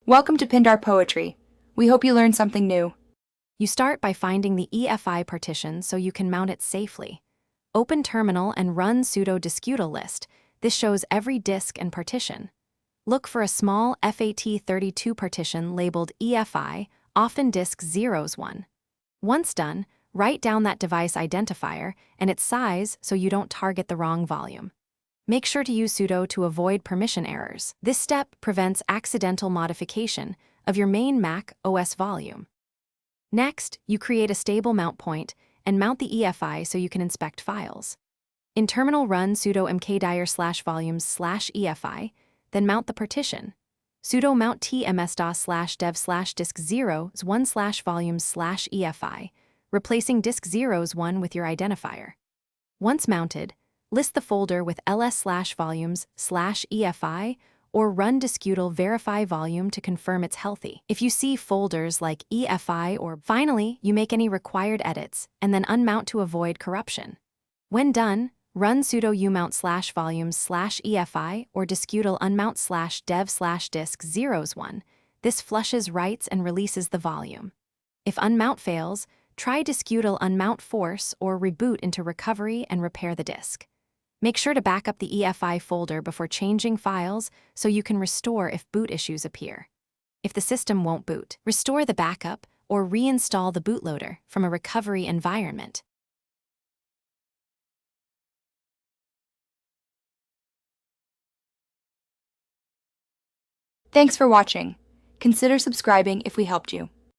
Welcome to Pindar Poetry. We hope you learned something new. You start by finding the Efi partition so you can mount it safely. Open terminal and run sudo discutal list. This shows every disk and partition. Look for a small FAT32 partition labeled EFI, often disk 01. Once done, write down that device identifier and its size so you don't target the wrong volume. Make sure to use sudo to avoid permission errors. This step prevents accidental modification of your main Mac OS volume. Next, you create a stable mount point and mount the EFI so you can inspect files. In terminal, run sudo mkdir/volumes/EFI, then mount the partition. Sudo mount tms/dev/disk0s1/volumes/EFI, replacing disk 01 with your identifier. Once mounted, list the folder with ls/volumes/EFI or run discutal verify volume to confirm it's healthy. If you see folders like EFI or finally, you make any required edits and then unmount to avoid corruption. When done, run sudo umount/volumes/EFI or discutal unmount/dev/disk01. This flushes writes and releases the volume. If unmount fails, try discutal unmount force or reboot into recovery and repair the disk. Make sure to back up the EFI folder before changing files so you can restore if boot issues appear. If the system won't boot, restore the backup or reinstall the bootloader from a recovery environment. Thanks for watching. Consider subscribing if we helped you.